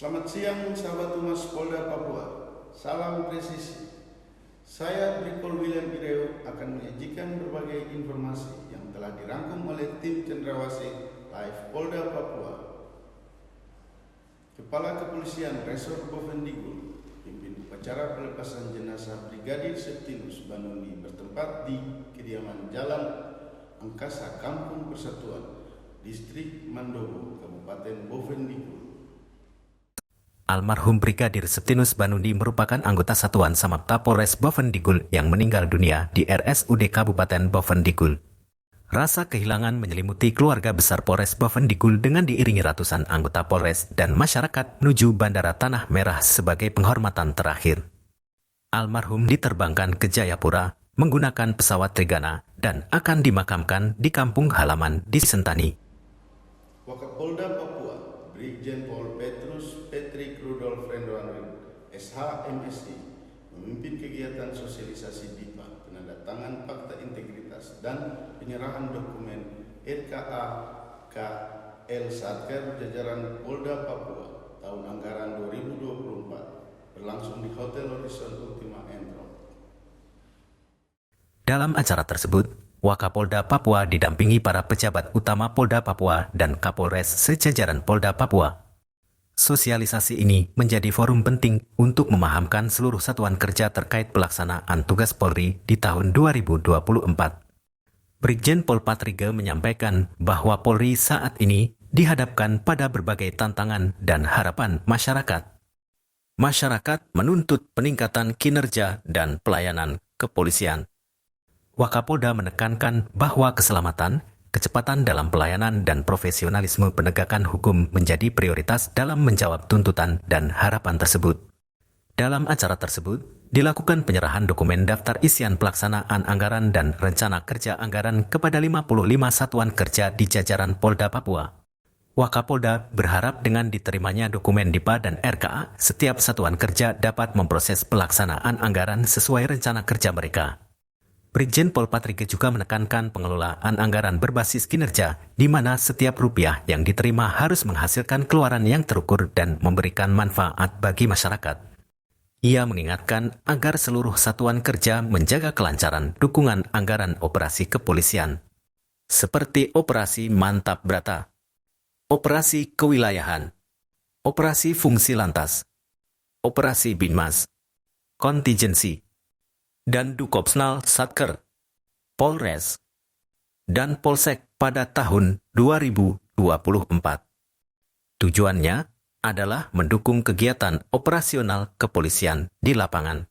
Selamat siang sahabat Humas Polda Papua. Salam presisi. Saya Brigjen William Ireo akan menyajikan berbagai informasi yang telah dirangkum oleh tim Cendrawasih Live Polda Papua. Kepala Kepolisian Resort Boven Digul pimpin upacara pelepasan jenazah Brigadir Septinus Banundi bertempat di kediaman Jalan Angkasa Kampung Persatuan, Distrik Mandobo, Kabupaten Boven Digul. Almarhum Brigadir Septinus Banundi merupakan anggota Satuan Samapta Polres Boven Digul yang meninggal dunia di RSUD Kabupaten Boven Digul. Rasa kehilangan menyelimuti keluarga besar Polres Boven Digul dengan diiringi ratusan anggota Polres dan masyarakat menuju Bandara Tanah Merah sebagai penghormatan terakhir. Almarhum diterbangkan ke Jayapura menggunakan pesawat Trigana dan akan dimakamkan di kampung halaman di Sentani. Wakapolda Papua, Brigjen Pol Petrus Patrick Rudolf Rendoanrin, SH MSI, memimpin kegiatan sosialisasi DIPA, penandatangan fakta integritas dan penyerahan dokumen RKA KL Satker jajaran Polda Papua tahun anggaran 2024 berlangsung di Hotel Horizon Ultima Endro. Dalam acara tersebut, Wakapolda Papua didampingi para pejabat utama Polda Papua dan Kapolres sejajaran Polda Papua. Sosialisasi ini menjadi forum penting untuk memahamkan seluruh satuan kerja terkait pelaksanaan tugas Polri di tahun 2024. Brigjen Pol Patrige menyampaikan bahwa Polri saat ini dihadapkan pada berbagai tantangan dan harapan masyarakat. Masyarakat menuntut peningkatan kinerja dan pelayanan kepolisian. Wakapolda menekankan bahwa keselamatan, kecepatan dalam pelayanan dan profesionalisme penegakan hukum menjadi prioritas dalam menjawab tuntutan dan harapan tersebut. Dalam acara tersebut, dilakukan penyerahan dokumen daftar isian pelaksanaan anggaran dan rencana kerja anggaran kepada 55 satuan kerja di jajaran Polda Papua. Wakapolda berharap dengan diterimanya dokumen DIPA dan RKA, setiap satuan kerja dapat memproses pelaksanaan anggaran sesuai rencana kerja mereka. Brigjen Pol Patrige juga menekankan pengelolaan anggaran berbasis kinerja, di mana setiap rupiah yang diterima harus menghasilkan keluaran yang terukur dan memberikan manfaat bagi masyarakat. Ia mengingatkan agar seluruh satuan kerja menjaga kelancaran dukungan anggaran operasi kepolisian, seperti Operasi Mantap Brata, Operasi Kewilayahan, Operasi Fungsi Lantas, Operasi Binmas, Kontingensi, dan Dukopsnal Satker, Polres, dan Polsek pada tahun 2024. Tujuannya adalah mendukung kegiatan operasional kepolisian di lapangan.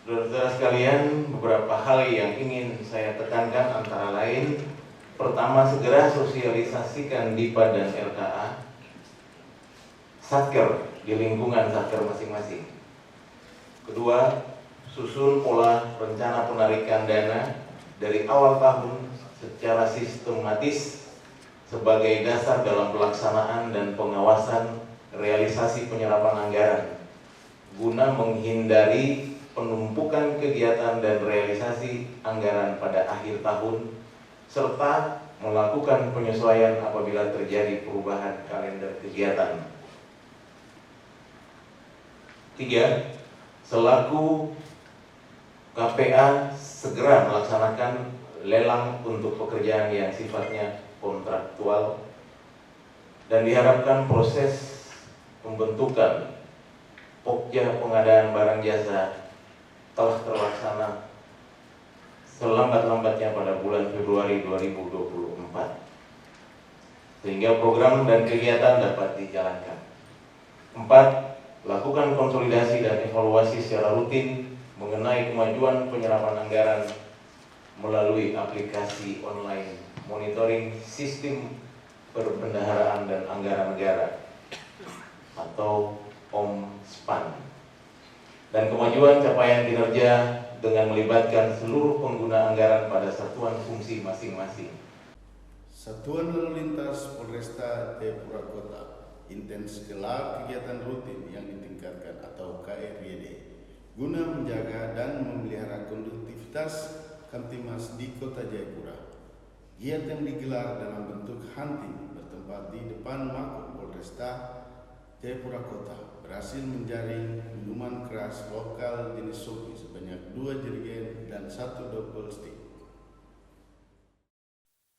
Saudara-saudara sekalian, beberapa hal yang ingin saya tekankan antara lain, pertama, segera sosialisasikan DIPA dan RKA Satker di lingkungan Satker masing-masing. Kedua, susun pola rencana penarikan dana dari awal tahun secara sistematis sebagai dasar dalam pelaksanaan dan pengawasan realisasi penyerapan anggaran guna menghindari penumpukan kegiatan dan realisasi anggaran pada akhir tahun serta melakukan penyesuaian apabila terjadi perubahan kalender kegiatan. 3. Selaku KPA segera melaksanakan lelang untuk pekerjaan yang sifatnya kontraktual dan diharapkan proses pembentukan Pokja pengadaan barang jasa telah terlaksana selambat-lambatnya pada bulan Februari 2024 sehingga program dan kegiatan dapat dijalankan. 4. Lakukan konsolidasi dan evaluasi secara rutin mengenai kemajuan penyerapan anggaran melalui aplikasi online monitoring sistem perbendaharaan dan anggaran negara atau OMSPAN, dan kemajuan capaian kinerja dengan melibatkan seluruh pengguna anggaran pada satuan fungsi masing-masing. Satuan Lalu Lintas Polresta Jayapura Kota intens gelar kegiatan rutin yang ditingkatkan atau KRYD guna menjaga dan memelihara konduktivitas Kamtimas di Kota Jayapura. Kegiatan digelar dalam bentuk hunting bertempat di depan Mako Polresta Jayapura Kota berhasil menjaring minuman keras lokal jenis Sopi sebanyak 2 jerigen dan 1 double stick.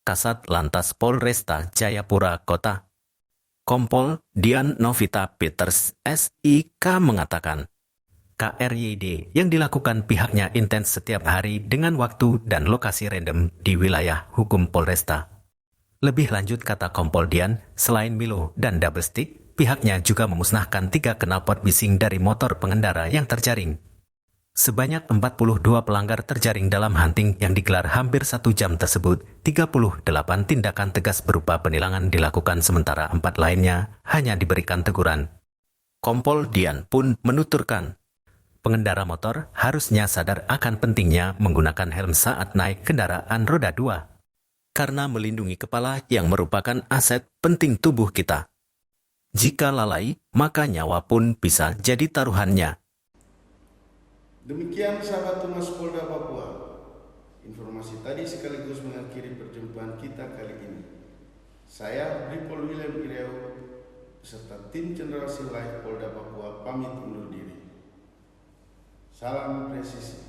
Kasat Lantas Polresta Jayapura Kota, Kompol Dian Novita Peters SIK mengatakan, KRYD yang dilakukan pihaknya intens setiap hari dengan waktu dan lokasi random di wilayah hukum Polresta. Lebih lanjut, kata Kompol Dian, selain Milo dan double stick, pihaknya juga memusnahkan 3 knalpot bising dari motor pengendara yang terjaring. Sebanyak 42 pelanggar terjaring dalam hunting yang digelar hampir 1 jam tersebut. 38 tindakan tegas berupa penilangan dilakukan, sementara 4 lainnya hanya diberikan teguran. Kompol Dian pun menuturkan, pengendara motor harusnya sadar akan pentingnya menggunakan helm saat naik kendaraan roda 2. Karena melindungi kepala yang merupakan aset penting tubuh kita. Jika lalai, maka nyawa pun bisa jadi taruhannya. Demikian sahabat Tumas Polda Papua. Informasi tadi sekaligus mengakhiri perjumpaan kita kali ini. Saya Brigjen William Ireo beserta tim General Live Polda Papua pamit undur diri. Salam presisi.